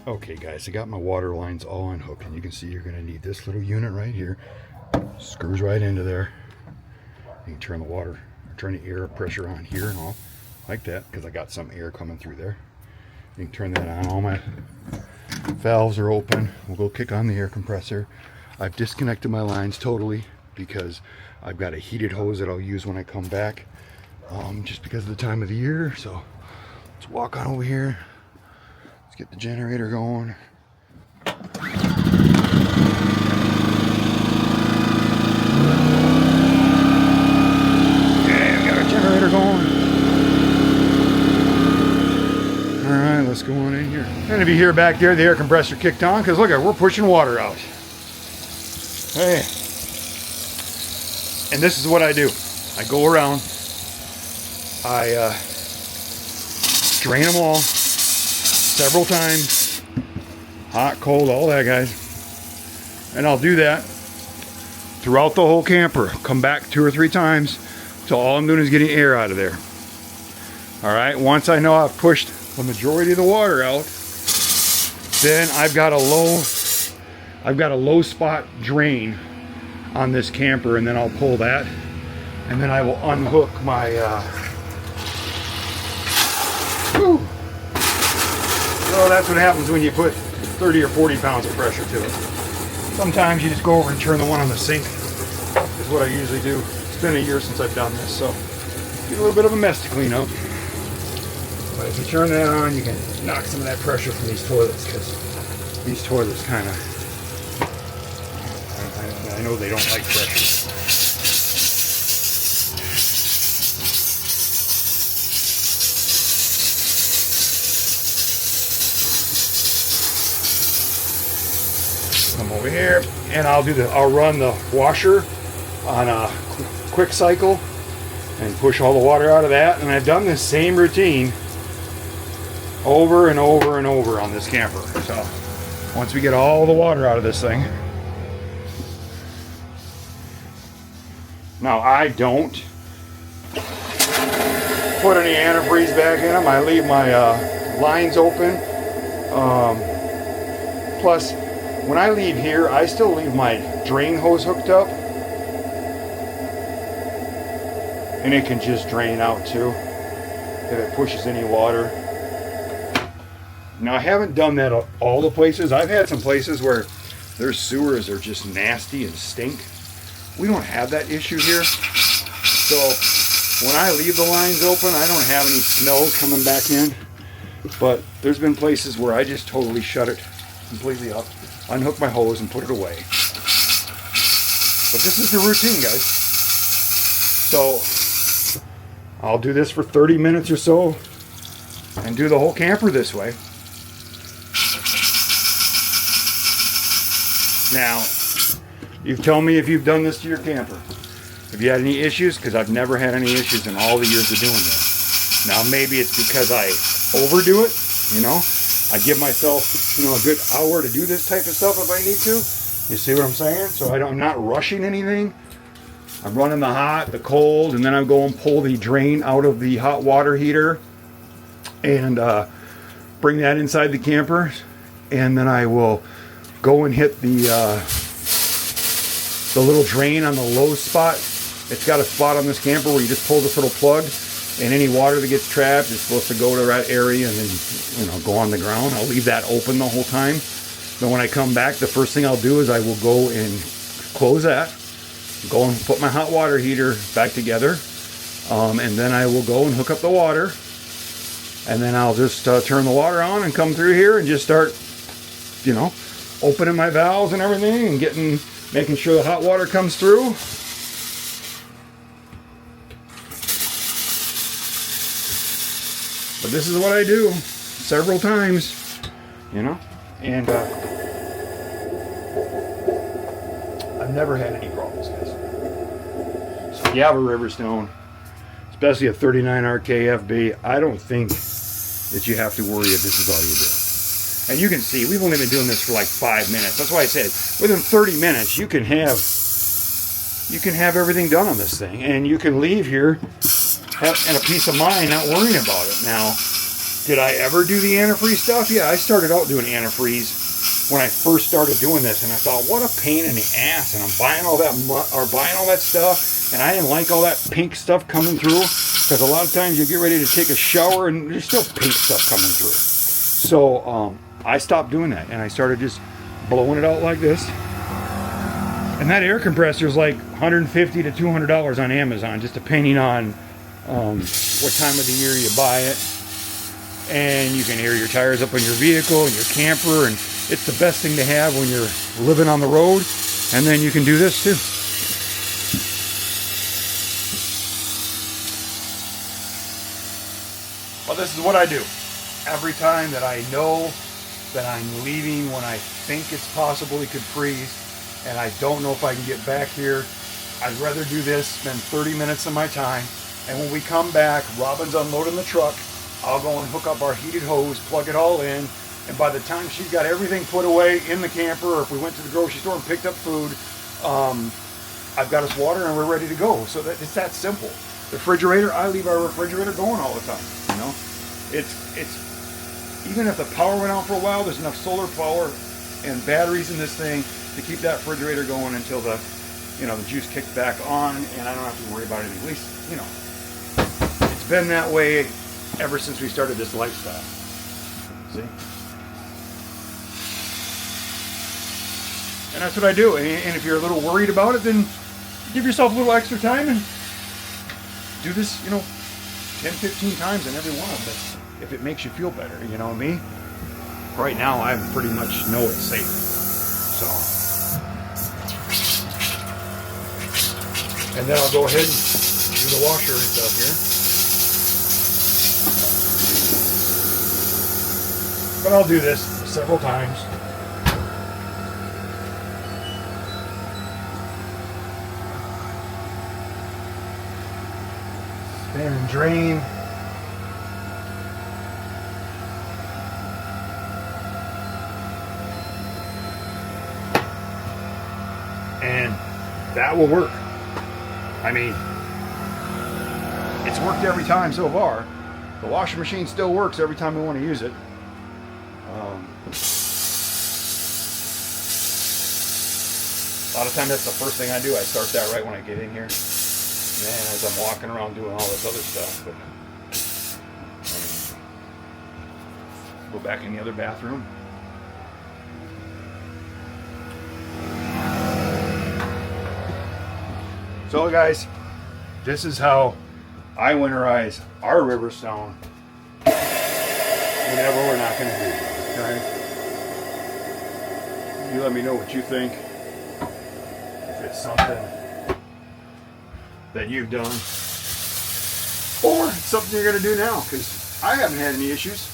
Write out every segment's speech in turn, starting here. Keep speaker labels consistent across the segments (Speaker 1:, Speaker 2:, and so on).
Speaker 1: Okay guys, I got my water lines all unhooked, and you can see you're going to need this little unit right here. Screws right into there. You can turn the water, turn the air pressure on here and all, like that, because I got some air coming through there. You can turn that on. All my valves are open. We'll go kick on the air compressor. I've disconnected my lines totally because I've got a heated hose that I'll use when I come back, just because of the time of the year. So let's walk on over here. Let's get the generator going. Okay, we got our generator going. Alright, let's go on in here. And if you hear back there, the air compressor kicked on, because look at it, we're pushing water out. Hey. And this is what I do. I go around, I drain them all several times, hot, cold, all that, guys. And I'll do that throughout the whole camper. Come back 2 or 3 times till all I'm doing is getting air out of there. All right, once I know I've pushed the majority of the water out, then I've got a low spot drain on this camper, and then I'll pull that, and then I will unhook my So that's what happens when you put 30 or 40 pounds of pressure to it. Sometimes you just go over and turn the one on the sink, is what I usually do. It's been a year since I've done this, so get a little bit of a mess to clean up. But if you turn that on, you can knock some of that pressure from these toilets, because these toilets kind of, I know they don't like pressure. Come over here, and I'll run the washer on a quick cycle and push all the water out of that. And I've done this same routine over and over and over on this camper. So once we get all the water out of this thing, now I don't put any antifreeze back in them. I leave my lines open. Plus, when I leave here, I still leave my drain hose hooked up, and it can just drain out too if it pushes any water. Now, I haven't done that at all the places. I've had some places where their sewers are just nasty and stink. We don't have that issue here. So when I leave the lines open, I don't have any smells coming back in. But there's been places where I just totally shut it completely up, unhook my hose, and put it away. But this is the routine, guys. So I'll do this for 30 minutes or so and do the whole camper this way. Now, you tell me if you've done this to your camper. Have you had any issues? Because I've never had any issues in all the years of doing this. Now, maybe it's because I overdo it, you know. I give myself, you know, a good hour to do this type of stuff if I need to. You see what I'm saying? So I'm not rushing anything. I'm running the hot, the cold, and then I'm going to pull the drain out of the hot water heater and bring that inside the camper. And then I will go and hit the little drain on the low spot. It's got a spot on this camper where you just pull this little plug, and any water that gets trapped is supposed to go to that area and then, you know, go on the ground. I'll leave that open the whole time. Then when I come back, the first thing I'll do is I will go and close that, go and put my hot water heater back together, and then I will go and hook up the water, and then I'll just turn the water on and come through here and just start, you know, opening my valves and everything and making sure the hot water comes through. But this is what I do several times, you know, and I've never had any problems, guys. So if you have a Riverstone, especially a 39 RKFB, I don't think that you have to worry if this is all you do. And you can see, we've only been doing this for like 5 minutes. That's why I said, within 30 minutes, you can have everything done on this thing. And you can leave here and a peace of mind not worrying about it. Now, Did I ever do the antifreeze stuff? Yeah, I started out doing antifreeze when I first started doing this, and I thought, what a pain in the ass. And I'm buying all that buying all that stuff, and I didn't like all that pink stuff coming through, because a lot of times you get ready to take a shower and there's still pink stuff coming through. So I stopped doing that, and I started just blowing it out like this. And that air compressor is like $150 to $200 on Amazon, just depending on what time of the year you buy it. And you can air your tires up on your vehicle and your camper, and it's the best thing to have when you're living on the road. And then you can do this too. Well, this is what I do. Every time that I know that I'm leaving when I think it's possible it could freeze, and I don't know if I can get back here, I'd rather do this, spend 30 minutes of my time, and when we come back, Robin's unloading the truck, I'll go and hook up our heated hose, plug it all in, and by the time she's got everything put away in the camper, or if we went to the grocery store and picked up food, I've got us water and we're ready to go. So it's that simple. The refrigerator, I leave our refrigerator going all the time. You know, it's even if the power went out for a while, there's enough solar power and batteries in this thing to keep that refrigerator going until the juice kicks back on, and I don't have to worry about it. At least, it's been that way ever since we started this lifestyle. See? And that's what I do. And if you're a little worried about it, then give yourself a little extra time and do this, 10, 15 times in every one of them. If it makes you feel better, you know me. Right now, I pretty much know it's safe. So, and then I'll go ahead and do the washer and stuff here. But I'll do this several times. Spin and drain. And that will work. I mean, it's worked every time so far. The washing machine still works every time we want to use it. A lot of times that's the first thing I do. I start that right when I get in here. And then as I'm walking around doing all this other stuff. But go back in the other bathroom. So guys, this is how I winterize our Riverstone whenever we're not going to do it. Okay? You let me know what you think. If it's something that you've done, or it's something you're going to do now, because I haven't had any issues.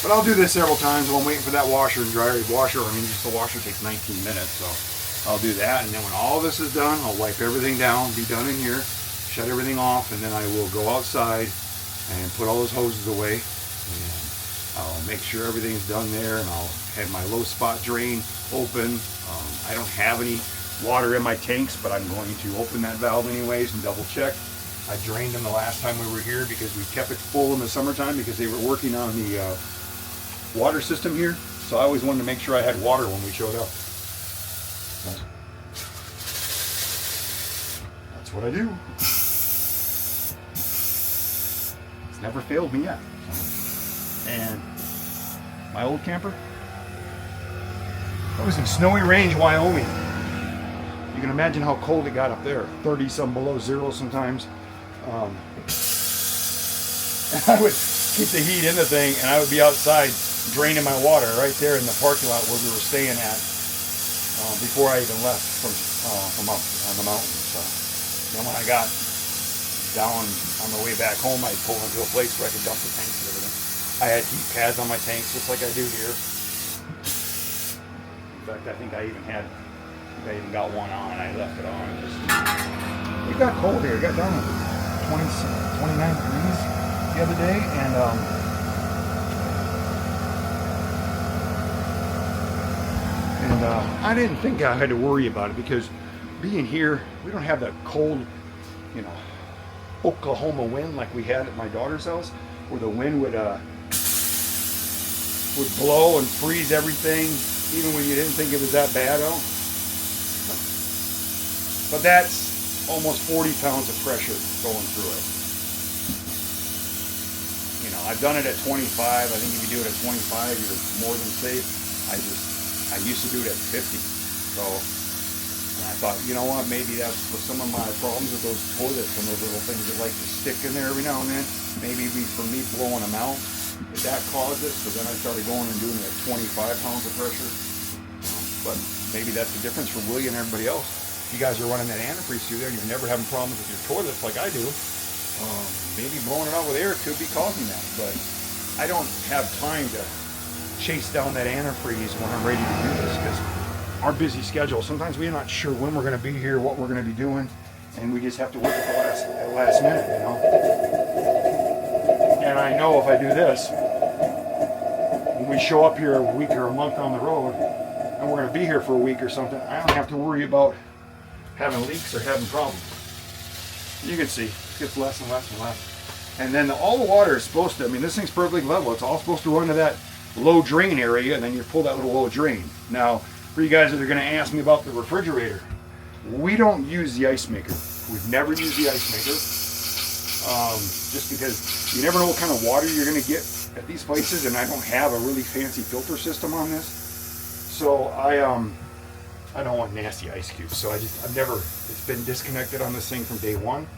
Speaker 1: But I'll do this several times while I'm waiting for that washer and dryer. The washer takes 19 minutes, so I'll do that, and then when all this is done, I'll wipe everything down, be done in here, shut everything off, and then I will go outside and put all those hoses away, and I'll make sure everything's done there, and I'll have my low spot drain open. I don't have any water in my tanks, but I'm going to open that valve anyways and double check. I drained them the last time we were here because we kept it full in the summertime because they were working on the water system here, so I always wanted to make sure I had water when we showed up. That's what I do. It's never failed me yet. And my old camper, I was in Snowy Range, Wyoming. You can imagine how cold it got up there, 30 some below zero sometimes. And I would keep the heat in the thing, and I would be outside draining my water right there in the parking lot where we were staying at before I even left from up on the mountain. So then when I got down on the way back home, I pulled into a place where I could dump the tanks and everything. I had heat pads on my tanks just like I do here. In fact, I think I even got one on. I left it on. It got cold here. It got down to 29 degrees the other day, and I didn't think I had to worry about it because being here, we don't have that cold, Oklahoma wind like we had at my daughter's house, where the wind would blow and freeze everything, even when you didn't think it was that bad out. But that's almost 40 pounds of pressure going through it. You know, I've done it at 25. I think if you do it at 25, you're more than safe. I used to do it at 50. So, and I thought, you know what, maybe that's for some of my problems with those toilets and those little things that like to stick in there every now and then. Maybe for me blowing them out, if that caused it. So then I started going and doing it at 25 pounds of pressure. But maybe that's the difference for Willie and everybody else. If you guys are running that antifreeze through there and you're never having problems with your toilets like I do, maybe blowing it out with air could be causing that. But I don't have time to chase down that antifreeze when I'm ready to do this, because our busy schedule, sometimes we're not sure when we're going to be here, what we're going to be doing, and we just have to work at the last minute, you know. And I know if I do this, when we show up here a week or a month on the road, and we're going to be here for a week or something, I don't have to worry about having leaks or having problems. You can see, it gets less and less and less. And then all the water is supposed to, I mean, this thing's perfectly level. It's all supposed to run to that low drain area, and then you pull that little low drain. Now, for you guys that are going to ask me about the refrigerator, we don't use the ice maker. We've never used the ice maker, just because you never know what kind of water you're going to get at these places, and I don't have a really fancy filter system on this. So I don't want nasty ice cubes. So I've never, it's been disconnected on this thing from day one.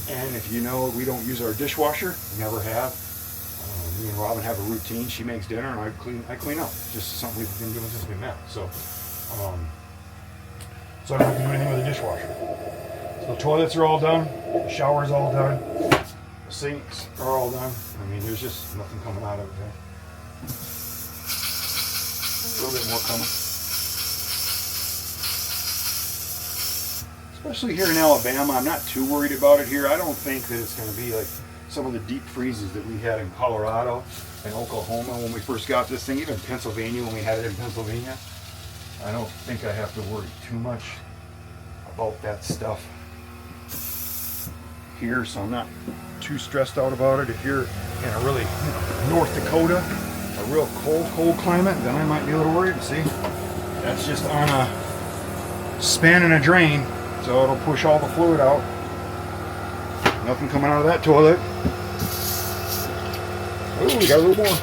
Speaker 1: And if you know, we don't use our dishwasher, never have. Me and Robin have a routine. She makes dinner and I clean up. It's just something we've been doing since we met. So I don't have to do anything with the dishwasher. So the toilets are all done. The shower's all done. The sinks are all done. I mean, there's just nothing coming out of it there. A little bit more coming. Especially here in Alabama, I'm not too worried about it here. I don't think that it's going to be like some of the deep freezes that we had in Colorado and Oklahoma when we first got this thing, even Pennsylvania when we had it in Pennsylvania. I don't think I have to worry too much about that stuff here, so I'm not too stressed out about it. If you're in a really, North Dakota, a real cold climate, then I might be a little worried. See, that's just on a span and a drain, so it'll push all the fluid out. Nothing coming out of that toilet. Oh, we got a little more.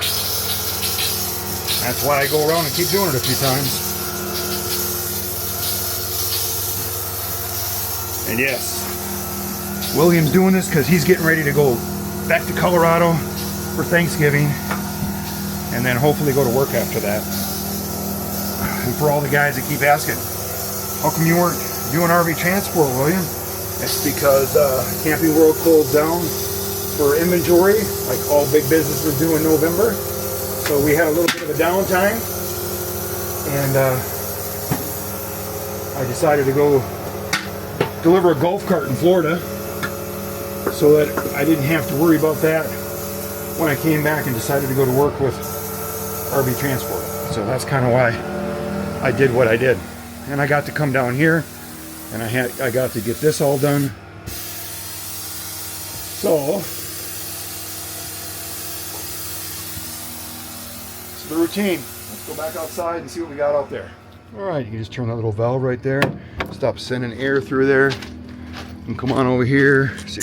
Speaker 1: That's why I go around and keep doing it a few times. And yes, William's doing this because he's getting ready to go back to Colorado for Thanksgiving, and then hopefully go to work after that. And for all the guys that keep asking, how come you weren't doing RV transport, William? It's because Camping World closed down for inventory, like all big businesses do in November. So we had a little bit of a downtime, and I decided to go deliver a golf cart in Florida so that I didn't have to worry about that when I came back and decided to go to work with RV Transport. So that's kind of why I did what I did. And I got to come down here, and I got to get this all done. So the routine. Let's go back outside and see what we got out there. All right, you can just turn that little valve right there. Stop sending air through there. And come on over here. See,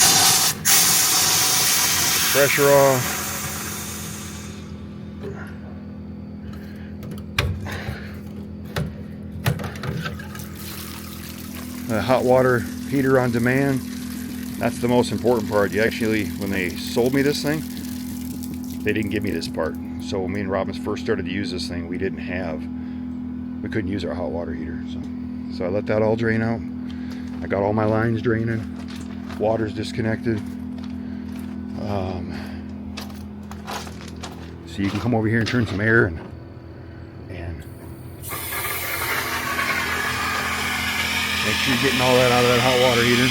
Speaker 1: pressure off. The hot water heater on demand. That's the most important part. You actually, when they sold me this thing, they didn't give me this part. So when me and Robin first started to use this thing, we couldn't use our hot water heater. So I let that all drain out. I got all my lines draining. Water's disconnected. So you can come over here and turn some air and make sure you're getting all that out of that hot water heater.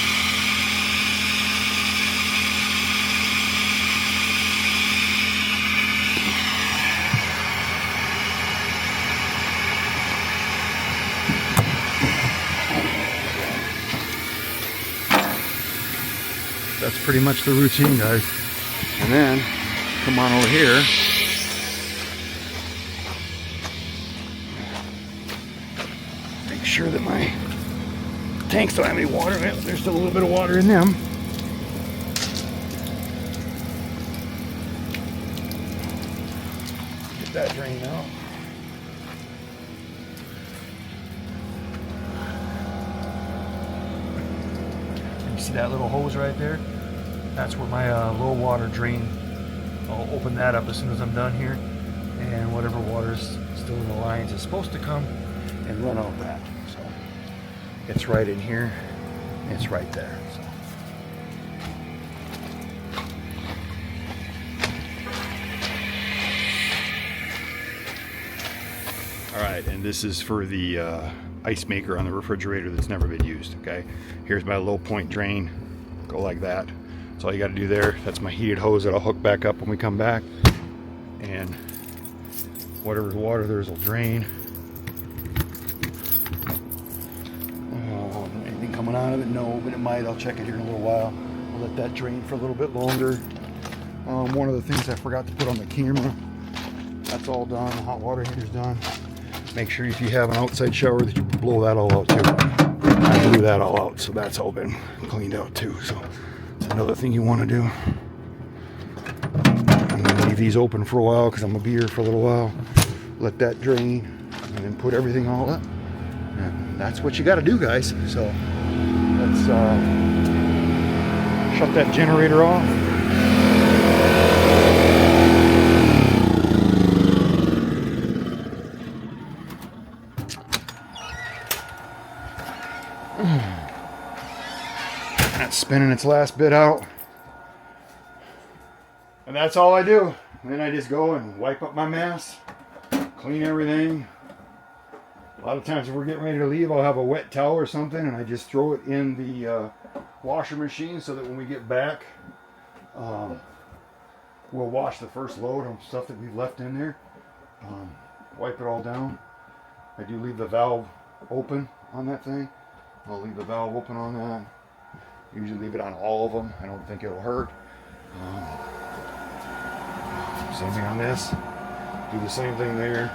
Speaker 1: That's that's pretty much the routine, guys. And then come on over here. Make sure that my tanks don't have any water in it. There's still a little bit of water in them. Get that drain out. You see that little hose right there? That's where my low water drain. I'll open that up as soon as I'm done here, and whatever water's still in the lines is supposed to come and run out that. So it's right in here. It's right there. So. All right, and this is for the ice maker on the refrigerator that's never been used. Okay, here's my low point drain. Go like that. That's all you got to do there. That's my heated hose that I'll hook back up when we come back, and whatever water there's will drain. Oh, anything coming out of it? No, but it might. I'll check it here in a little while. I'll let that drain for a little bit longer. One of the things I forgot to put on the camera, that's all done. The hot water heater's done. Make sure if you have an outside shower that you blow that all out too. I blew that all out, so that's all been cleaned out too. So it's another thing you want to do. I'm gonna leave these open for a while because I'm gonna be here for a little while. Let that drain, and then put everything all up. And that's what you got to do, guys. So let's shut that generator off. That's spinning its last bit out. And that's all I do. And then I just go and wipe up my mess, clean everything. A lot of times if we're getting ready to leave, I'll have a wet towel or something and I just throw it in the washer machine so that when we get back, we'll wash the first load of stuff that we've left in there. Wipe it all down. I do leave the valve open on that thing. I'll leave the valve open on that. Usually leave it on all of them. I don't think it'll hurt. Same thing on this. Do the same thing there.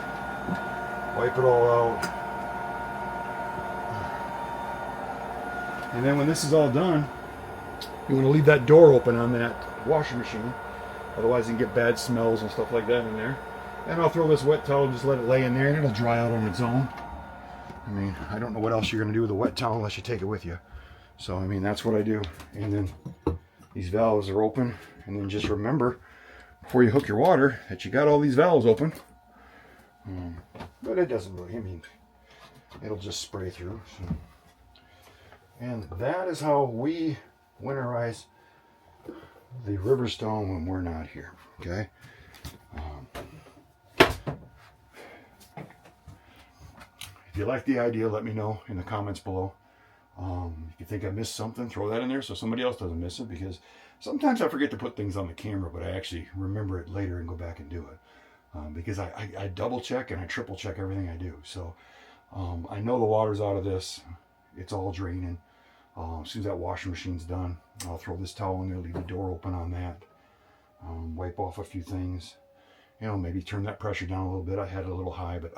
Speaker 1: Wipe it all out. And then when this is all done, you want to leave that door open on that washing machine. Otherwise you can get bad smells and stuff like that in there. And I'll throw this wet towel and just let it lay in there and it'll dry out on its own. I mean, I don't know what else you're going to do with a wet towel unless you take it with you. So, I mean, that's what I do. And then these valves are open. And then just remember, before you hook your water, that you got all these valves open. But it doesn't really, I mean, it'll just spray through. So. And that is how we winterize the Riverstone when we're not here, okay? If you like the idea, let me know in the comments below. If you think I missed something, throw that in there so somebody else doesn't miss it, because sometimes I forget to put things on the camera, but I actually remember it later and go back and do it. Because I double check and I triple check everything I do. So I know the water's out of this. It's all draining. As soon as that washing machine's done, I'll throw this towel in there, leave the door open on that. Wipe off a few things. You know, maybe turn that pressure down a little bit. I had it a little high, but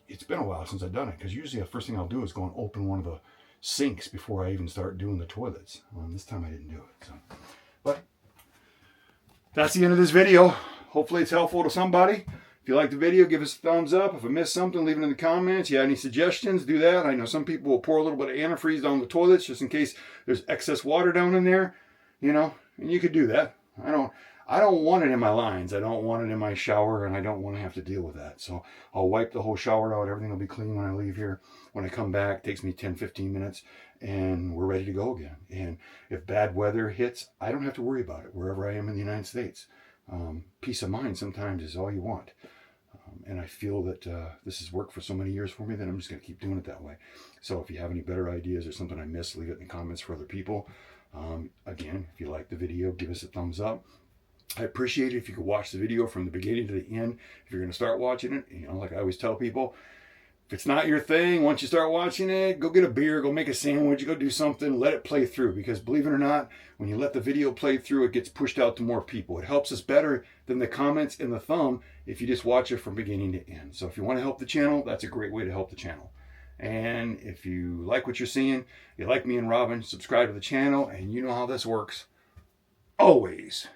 Speaker 1: it's been a while since I've done it, because usually the first thing I'll do is go and open one of the sinks before I even start doing the toilets. This time I didn't do it. So, but that's the end of this video. Hopefully it's helpful to somebody. If you like the video, give us a thumbs up. If I missed something, leave it in the comments. You have any suggestions, do that. I know some people will pour a little bit of antifreeze down the toilets just in case there's excess water down in there, you know, and you could do that. I don't want it in my lines. I don't want it in my shower, and I don't want to have to deal with that. So I'll wipe the whole shower out. Everything will be clean when I leave here. When I come back, it takes me 10-15 minutes, and we're ready to go again. And if bad weather hits, I don't have to worry about it wherever I am in the United States. Peace of mind sometimes is all you want. And I feel that this has worked for so many years for me that I'm just going to keep doing it that way. So if you have any better ideas or something I missed, leave it in the comments for other people. Again, if you like the video, give us a thumbs up. I appreciate it if you could watch the video from the beginning to the end. If you're going to start watching it, you know, like I always tell people, If it's not your thing, once you start watching it, go get a beer, go make a sandwich, go do something, let it play through. Because believe it or not, when you let the video play through, it gets pushed out to more people. It helps us better than the comments and the thumb if you just watch it from beginning to end. So if you want to help the channel, that's a great way to help the channel. And if you like what you're seeing, you like me and Robin, subscribe to the channel, and you know how this works. Always